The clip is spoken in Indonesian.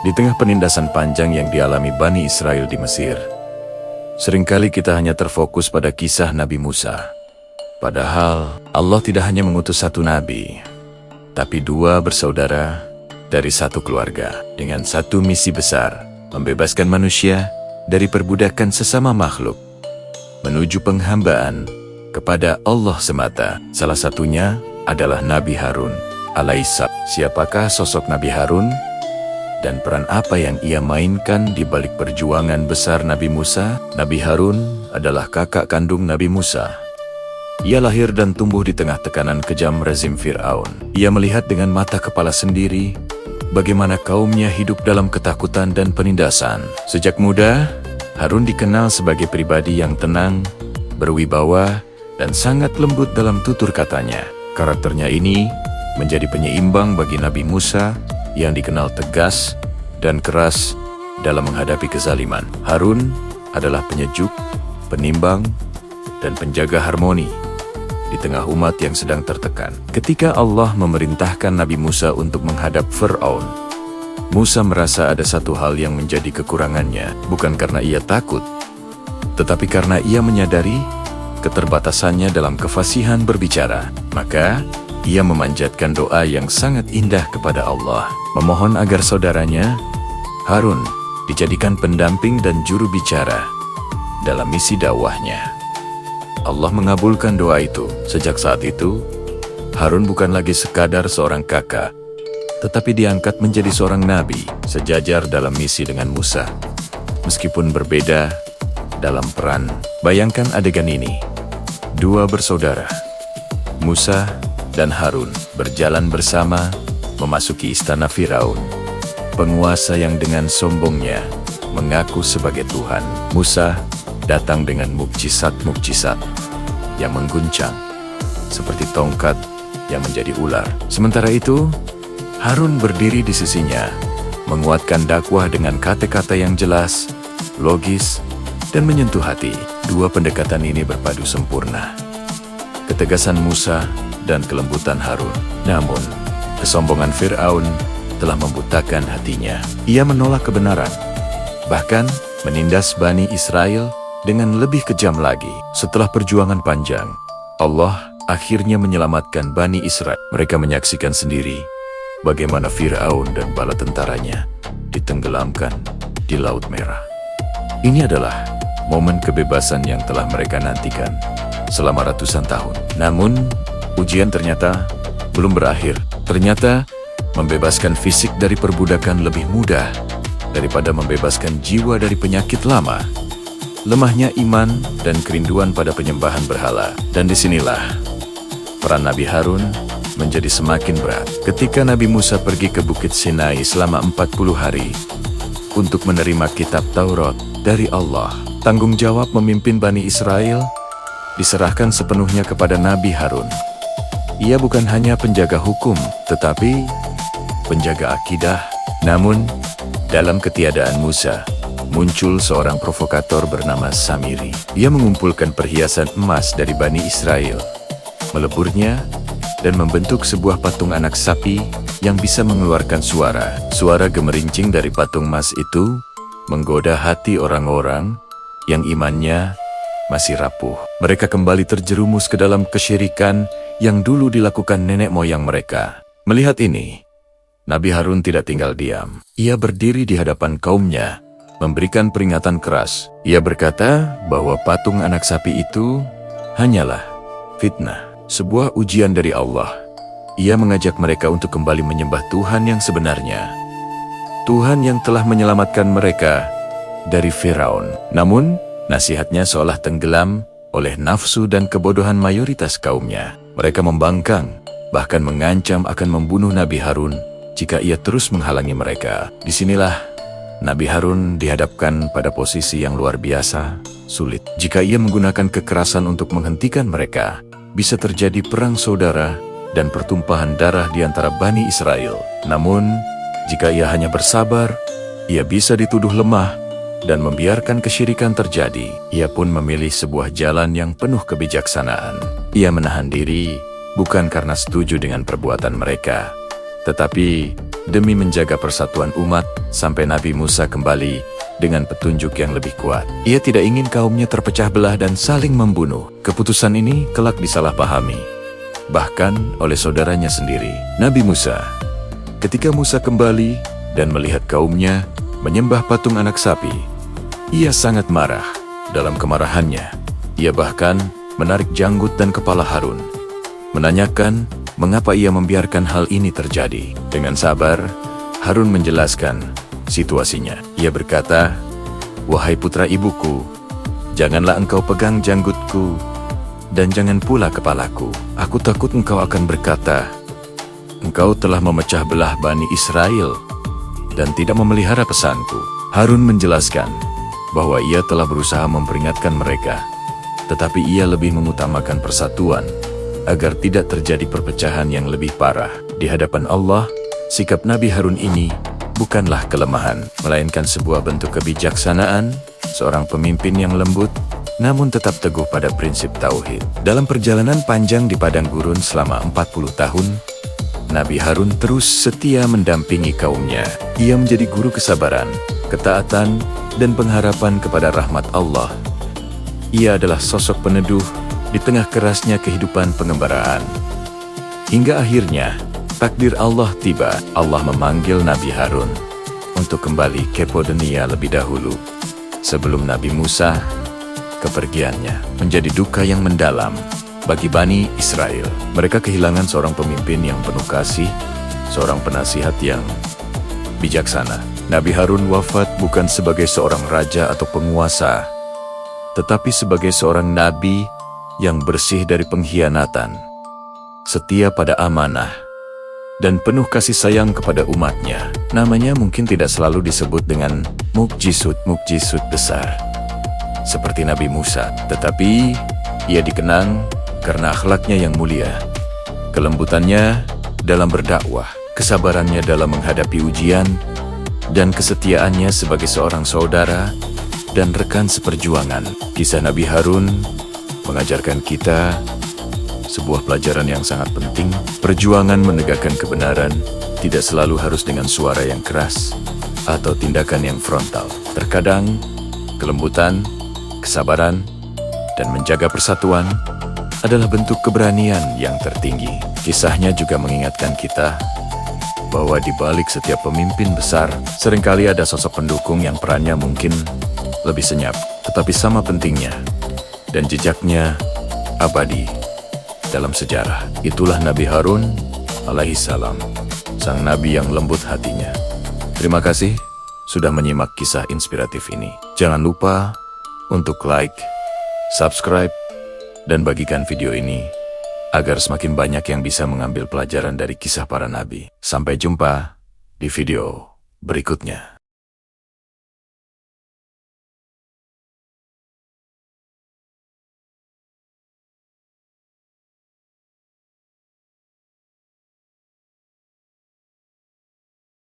Di tengah penindasan panjang yang dialami Bani Israel di Mesir, seringkali kita hanya terfokus pada kisah Nabi Musa. Padahal Allah tidak hanya mengutus satu nabi, tapi dua bersaudara dari satu keluarga dengan satu misi besar, membebaskan manusia dari perbudakan sesama makhluk menuju penghambaan kepada Allah semata. Salah satunya adalah Nabi Harun alaihissalam. Siapakah sosok Nabi Harun dan peran apa yang ia mainkan di balik perjuangan besar Nabi Musa? Nabi Harun adalah kakak kandung Nabi Musa. Ia lahir dan tumbuh di tengah tekanan kejam rezim Fir'aun. Ia melihat dengan mata kepala sendiri bagaimana kaumnya hidup dalam ketakutan dan penindasan. Sejak muda, Harun dikenal sebagai pribadi yang tenang, berwibawa, dan sangat lembut dalam tutur katanya. Karakternya ini menjadi penyeimbang bagi Nabi Musa yang dikenal tegas dan keras dalam menghadapi kezaliman. Harun adalah penyejuk, penimbang, dan penjaga harmoni di tengah umat yang sedang tertekan. Ketika Allah memerintahkan Nabi Musa untuk menghadap Fir'aun, Musa merasa ada satu hal yang menjadi kekurangannya, bukan karena ia takut, tetapi karena ia menyadari keterbatasannya dalam kefasihan berbicara. Maka ia memanjatkan doa yang sangat indah kepada Allah, memohon agar saudaranya, Harun, dijadikan pendamping dan juru bicara dalam misi dakwahnya. Allah mengabulkan doa itu. Sejak saat itu, Harun bukan lagi sekadar seorang kakak, tetapi diangkat menjadi seorang nabi, sejajar dalam misi dengan Musa. Meskipun berbeda dalam peran, bayangkan adegan ini. Dua bersaudara, Musa dan Harun, berjalan bersama memasuki istana Firaun, penguasa yang dengan sombongnya mengaku sebagai Tuhan. Musa datang dengan mukjizat-mukjizat yang mengguncang, seperti tongkat yang menjadi ular. Sementara itu, Harun berdiri di sisinya, menguatkan dakwah dengan kata-kata yang jelas, logis, dan menyentuh hati. Dua pendekatan ini berpadu sempurna. Ketegasan Musa dan kelembutan Harun. Namun, kesombongan Fir'aun telah membutakan hatinya. Ia menolak kebenaran, bahkan menindas Bani Israel dengan lebih kejam lagi. Setelah perjuangan panjang, Allah akhirnya menyelamatkan Bani Israel. Mereka menyaksikan sendiri bagaimana Fir'aun dan bala tentaranya ditenggelamkan di Laut Merah. Ini adalah momen kebebasan yang telah mereka nantikan selama ratusan tahun. Namun, ujian ternyata belum berakhir. Ternyata, membebaskan fisik dari perbudakan lebih mudah daripada membebaskan jiwa dari penyakit lama. Lemahnya iman dan kerinduan pada penyembahan berhala. Dan disinilah peran Nabi Harun menjadi semakin berat. Ketika Nabi Musa pergi ke Bukit Sinai selama 40 hari untuk menerima kitab Taurat dari Allah, tanggung jawab memimpin Bani Israel diserahkan sepenuhnya kepada Nabi Harun. Ia bukan hanya penjaga hukum, tetapi penjaga akidah. Namun, dalam ketiadaan Musa, muncul seorang provokator bernama Samiri. Ia mengumpulkan perhiasan emas dari Bani Israel, meleburnya, dan membentuk sebuah patung anak sapi yang bisa mengeluarkan suara. Suara gemerincing dari patung emas itu menggoda hati orang-orang yang imannya masih rapuh. Mereka kembali terjerumus ke dalam kesyirikan yang dulu dilakukan nenek moyang mereka. Melihat ini, Nabi Harun tidak tinggal diam. Ia berdiri di hadapan kaumnya, memberikan peringatan keras. Ia berkata bahwa patung anak sapi itu hanyalah fitnah, sebuah ujian dari Allah. Ia mengajak mereka untuk kembali menyembah Tuhan yang sebenarnya, Tuhan yang telah menyelamatkan mereka dari Firaun. Namun, nasihatnya seolah tenggelam oleh nafsu dan kebodohan mayoritas kaumnya. Mereka membangkang, bahkan mengancam akan membunuh Nabi Harun jika ia terus menghalangi mereka. Disinilah Nabi Harun dihadapkan pada posisi yang luar biasa, sulit. Jika ia menggunakan kekerasan untuk menghentikan mereka, bisa terjadi perang saudara dan pertumpahan darah di antara Bani Israel. Namun, jika ia hanya bersabar, ia bisa dituduh lemah dan membiarkan kesyirikan terjadi. Ia pun memilih sebuah jalan yang penuh kebijaksanaan. Ia menahan diri bukan karena setuju dengan perbuatan mereka, tetapi demi menjaga persatuan umat sampai Nabi Musa kembali dengan petunjuk yang lebih kuat. Ia tidak ingin kaumnya terpecah belah dan saling membunuh. Keputusan ini kelak disalahpahami, bahkan oleh saudaranya sendiri, Nabi Musa. Ketika Musa kembali dan melihat kaumnya menyembah patung anak sapi, ia sangat marah. Dalam kemarahannya, ia bahkan menarik janggut dan kepala Harun, menanyakan mengapa ia membiarkan hal ini terjadi. Dengan sabar, Harun menjelaskan situasinya. Ia berkata, "Wahai putra ibuku, janganlah engkau pegang janggutku dan jangan pula kepalaku. Aku takut engkau akan berkata, engkau telah memecah belah Bani Israel dan tidak memelihara pesanku." Harun menjelaskan bahwa ia telah berusaha memperingatkan mereka, tetapi ia lebih mengutamakan persatuan agar tidak terjadi perpecahan yang lebih parah. Di hadapan Allah, sikap Nabi Harun ini bukanlah kelemahan, melainkan sebuah bentuk kebijaksanaan, seorang pemimpin yang lembut, namun tetap teguh pada prinsip tauhid. Dalam perjalanan panjang di padang gurun selama 40 tahun, Nabi Harun terus setia mendampingi kaumnya. Ia menjadi guru kesabaran, ketaatan, dan pengharapan kepada rahmat Allah. Ia adalah sosok peneduh di tengah kerasnya kehidupan pengembaraan. Hingga akhirnya, takdir Allah tiba. Allah memanggil Nabi Harun untuk kembali ke dunia lebih dahulu. Sebelum Nabi Musa, kepergiannya menjadi duka yang mendalam bagi Bani Israel. Mereka kehilangan seorang pemimpin yang penuh kasih, seorang penasihat yang bijaksana. Nabi Harun wafat bukan sebagai seorang raja atau penguasa, tetapi sebagai seorang nabi yang bersih dari pengkhianatan, setia pada amanah, dan penuh kasih sayang kepada umatnya. Namanya mungkin tidak selalu disebut dengan mukjizat besar seperti Nabi Musa, tetapi ia dikenang karena akhlaknya yang mulia, kelembutannya dalam berdakwah, kesabarannya dalam menghadapi ujian, dan kesetiaannya sebagai seorang saudara dan rekan seperjuangan. Kisah Nabi Harun mengajarkan kita sebuah pelajaran yang sangat penting. Perjuangan menegakkan kebenaran tidak selalu harus dengan suara yang keras atau tindakan yang frontal. Terkadang, kelembutan, kesabaran, dan menjaga persatuan adalah bentuk keberanian yang tertinggi. Kisahnya juga mengingatkan kita bahwa di balik setiap pemimpin besar, seringkali ada sosok pendukung yang perannya mungkin lebih senyap, tetapi sama pentingnya, dan jejaknya abadi dalam sejarah. Itulah Nabi Harun alaihissalam, sang nabi yang lembut hatinya. Terima kasih sudah menyimak kisah inspiratif ini. Jangan lupa untuk like, subscribe, dan bagikan video ini agar semakin banyak yang bisa mengambil pelajaran dari kisah para nabi. Sampai jumpa di video berikutnya.